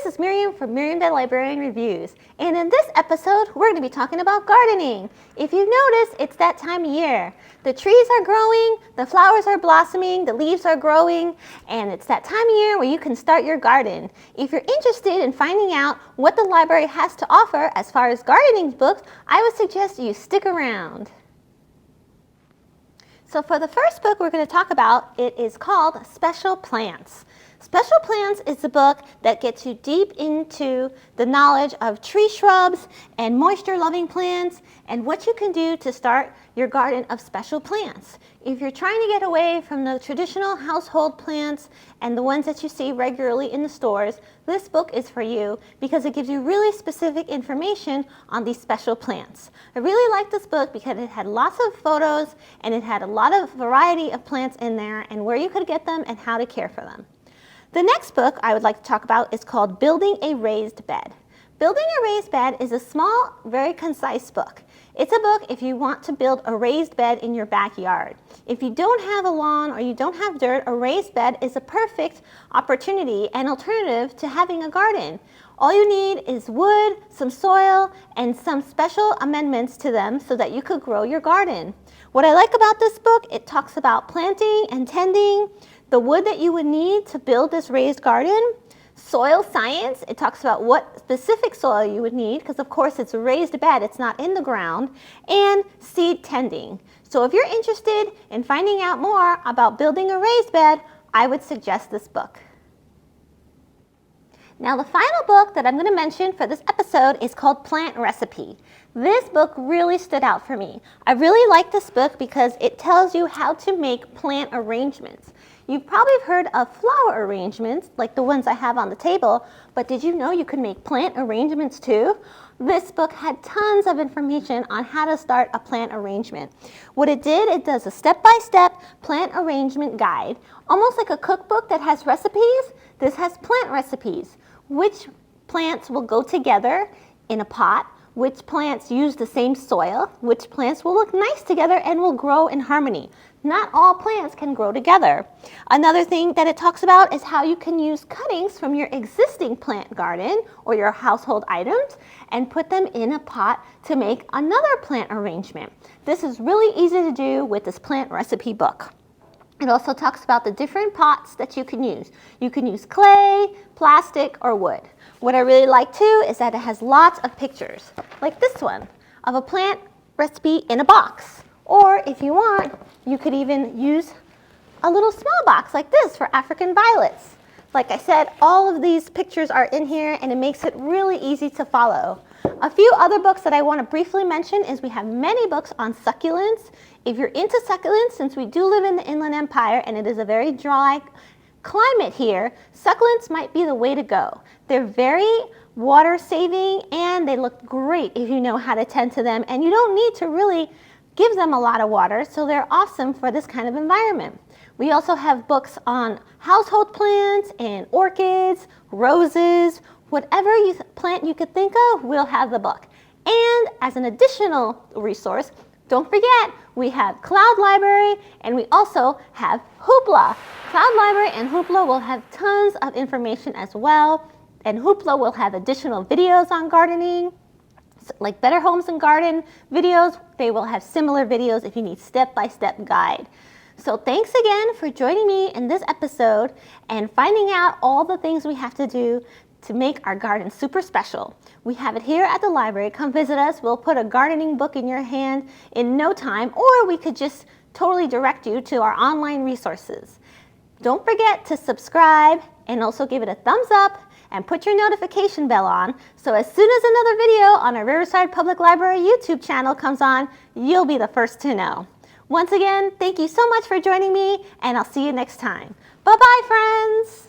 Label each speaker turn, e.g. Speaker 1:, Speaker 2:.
Speaker 1: this is Miriam from Miriam the Librarian Reviews, and in this episode we're going to be talking about gardening. If you've noticed, it's that time of year. The trees are growing, the flowers are blossoming, the leaves are growing, and it's that time of year where you can start your garden. If you're interested in finding out what the library has to offer as far as gardening books, I would suggest you stick around. So for the first book we're going to talk about, it is called Special Plants. Special Plants is a book that gets you deep into the knowledge of tree shrubs and moisture-loving plants and what you can do to start your garden of special plants. If you're trying to get away from the traditional household plants and the ones that you see regularly in the stores, this book is for you because it gives you really specific information on these special plants. I really like this book because it had lots of photos and it had a lot of variety of plants in there and where you could get them and how to care for them. The next book I would like to talk about is called Building a Raised Bed. Building a Raised Bed is a small, very concise book. It's a book if you want to build a raised bed in your backyard. If you don't have a lawn or you don't have dirt, a raised bed is a perfect opportunity and alternative to having a garden. All you need is wood, some soil, and some special amendments to them so that you could grow your garden. What I like about this book, it talks about planting and tending, the wood that you would need to build this raised garden, soil science, it talks about what specific soil you would need, because of course it's a raised bed, it's not in the ground, and seed tending. So if you're interested in finding out more about building a raised bed, I would suggest this book. Now the final book that I'm going to mention for this episode is called Plant Recipe. This book really stood out for me. I really like this book because it tells you how to make plant arrangements. You've probably heard of flower arrangements, like the ones I have on the table, but did you know you could make plant arrangements too? This book had tons of information on how to start a plant arrangement. What it did, it does a step-by-step plant arrangement guide, almost like a cookbook that has recipes. This has plant recipes. Which plants will go together in a pot, which plants use the same soil, which plants will look nice together and will grow in harmony. Not all plants can grow together. Another thing that it talks about is how you can use cuttings from your existing plant garden or your household items and put them in a pot to make another plant arrangement. This is really easy to do with this plant recipe book. It also talks about the different pots that you can use. You can use clay, plastic, or wood. What I really like too is that it has lots of pictures, like this one, of a plant recipe in a box. Or if you want, you could even use a little small box like this for African violets. Like I said, all of these pictures are in here and it makes it really easy to follow. A few other books that I want to briefly mention is we have many books on succulents. If you're into succulents, since we do live in the Inland Empire and it is a very dry climate here, succulents might be the way to go. They're very water saving and they look great if you know how to tend to them, and you don't need to really give them a lot of water, so they're awesome for this kind of environment. We also have books on household plants and orchids, roses, whatever plant you could think of, we'll have the book. And as an additional resource, don't forget, we have Cloud Library and we also have Hoopla. Cloud Library and Hoopla will have tons of information as well, and Hoopla will have additional videos on gardening, like Better Homes and Garden videos. They will have similar videos if you need step-by-step guide. So thanks again for joining me in this episode and finding out all the things we have to do to make our garden super special. We have it here at the library. Come visit us. We'll put a gardening book in your hand in no time, or we could just totally direct you to our online resources. Don't forget to subscribe and also give it a thumbs up and put your notification bell on, so as soon as another video on our Riverside Public Library YouTube channel comes on, you'll be the first to know. Once again, thank you so much for joining me, and I'll see you next time. Bye-bye, friends!